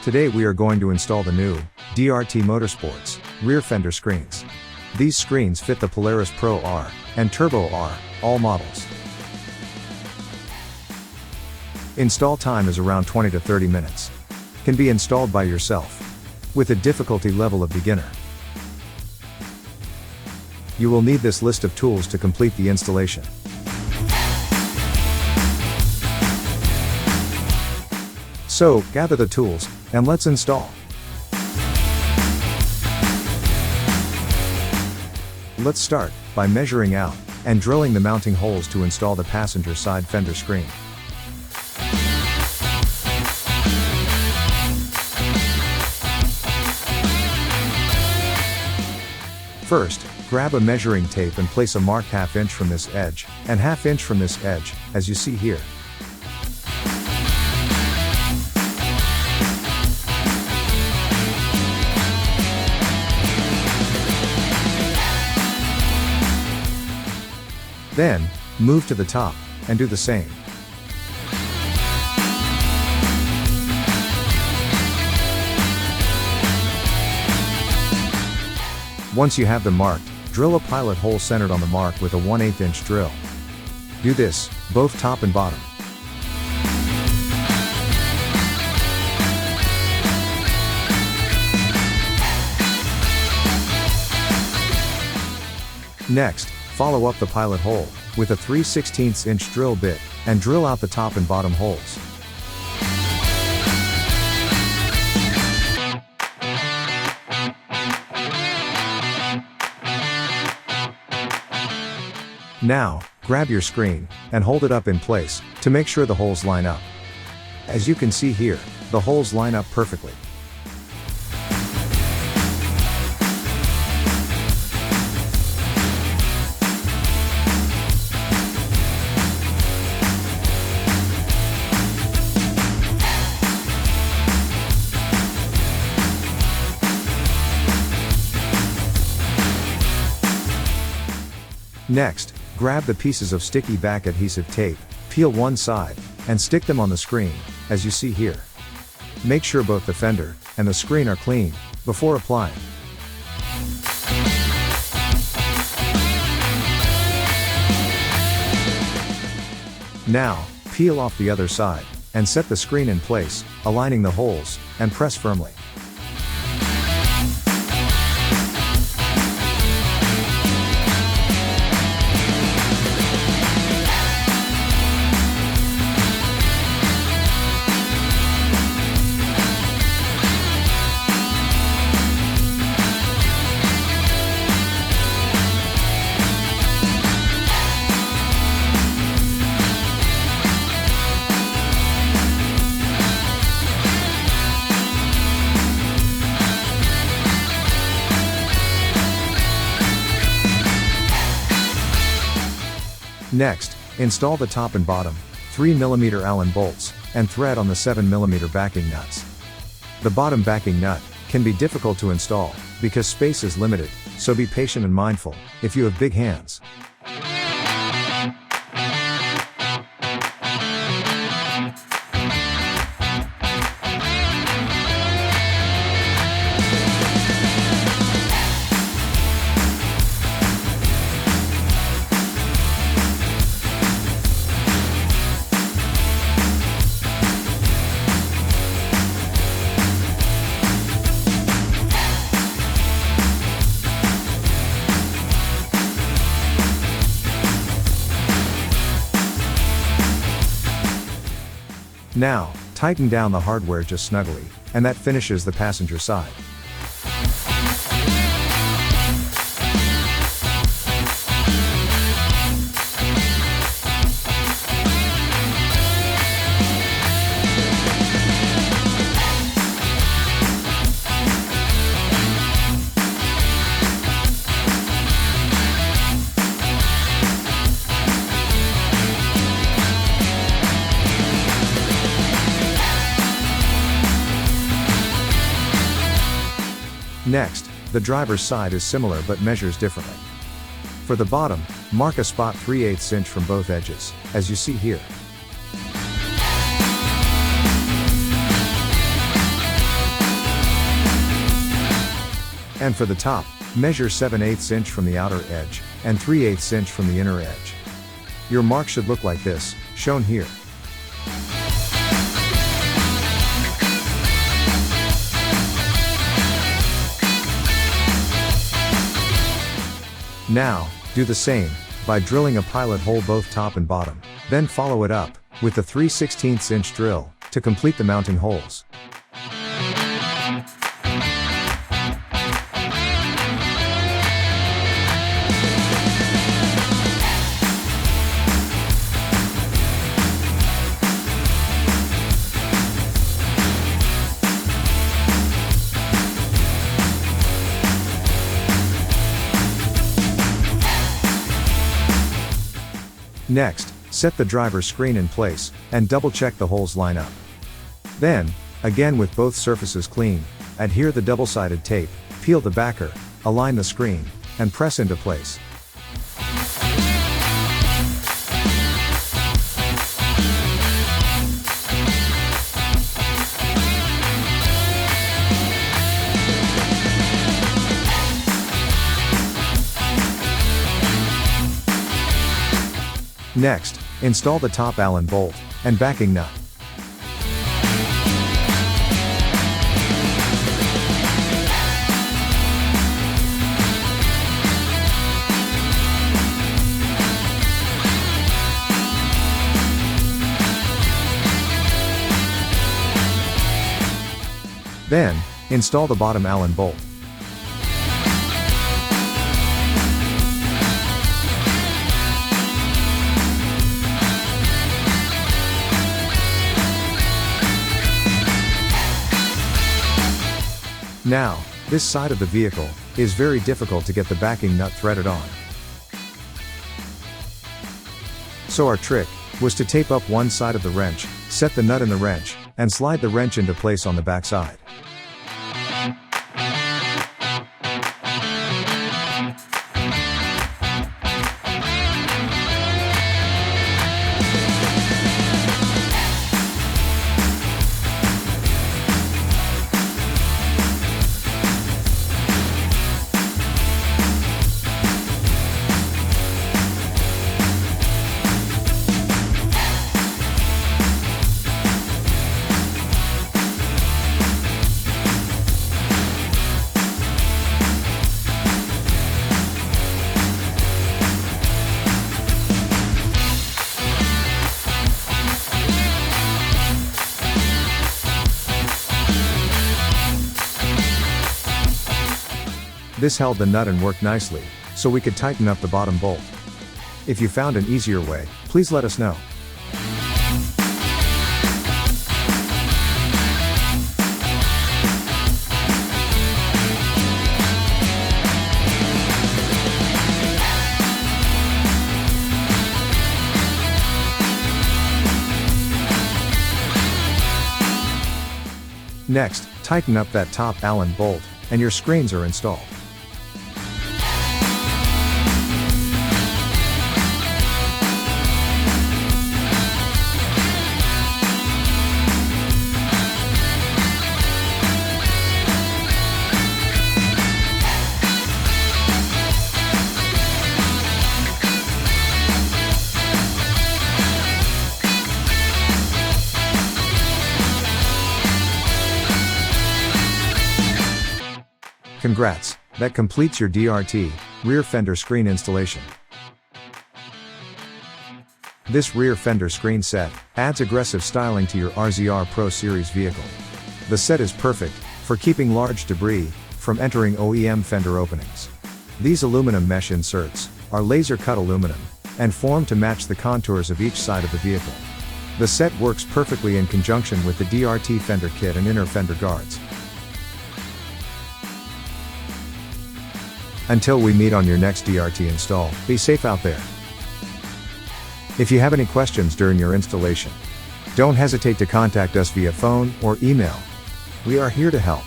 Today we are going to install the new DRT Motorsports rear fender screens. These screens fit the Polaris Pro R and Turbo R, all models. Install time is around 20 to 30 minutes. Can be installed by yourself with a difficulty level of beginner. You will need this list of tools to complete the installation. So, gather the tools, and let's install. Let's start by measuring out and drilling the mounting holes to install the passenger side fender screen. First, grab a measuring tape and place a mark 1/2 inch from this edge, and 1/2 inch from this edge, as you see here. Then, move to the top, and do the same. Once you have them marked, drill a pilot hole centered on the mark with a 1/8 inch drill. Do this, both top and bottom. Next, follow up the pilot hole with a 3/16 inch drill bit, and drill out the top and bottom holes. Now, grab your screen, and hold it up in place, to make sure the holes line up. As you can see here, the holes line up perfectly. Next, grab the pieces of sticky back adhesive tape, peel one side, and stick them on the screen, as you see here. Make sure both the fender and the screen are clean before applying. Now, peel off the other side, and set the screen in place, aligning the holes, and press firmly. Next, install the top and bottom 3mm Allen bolts, and thread on the 7mm backing nuts. The bottom backing nut can be difficult to install, because space is limited, so be patient and mindful, if you have big hands. Now, tighten down the hardware just snugly, and that finishes the passenger side. Next, the driver's side is similar but measures differently. For the bottom, mark a spot 3/8 inch from both edges, as you see here. And for the top, measure 7/8 inch from the outer edge, and 3/8 inch from the inner edge. Your mark should look like this, shown here. Now, do the same, by drilling a pilot hole both top and bottom, then follow it up, with the 3/16 inch drill, to complete the mounting holes. Next, set the driver's screen in place, and double-check the holes line up. Then, again with both surfaces clean, adhere the double-sided tape, peel the backer, align the screen, and press into place. Next, install the top Allen bolt and backing nut. Then, install the bottom Allen bolt. Now, this side of the vehicle is very difficult to get the backing nut threaded on. So our trick was to tape up one side of the wrench, set the nut in the wrench, and slide the wrench into place on the back side. This held the nut and worked nicely, so we could tighten up the bottom bolt. If you found an easier way, please let us know. Next, tighten up that top Allen bolt, and your screens are installed. Congrats, that completes your DRT rear fender screen installation. This rear fender screen set adds aggressive styling to your RZR Pro Series vehicle. The set is perfect for keeping large debris from entering OEM fender openings. These aluminum mesh inserts are laser cut aluminum and formed to match the contours of each side of the vehicle. The set works perfectly in conjunction with the DRT fender kit and inner fender guards. Until we meet on your next DRT install, be safe out there. If you have any questions during your installation, don't hesitate to contact us via phone or email. We are here to help.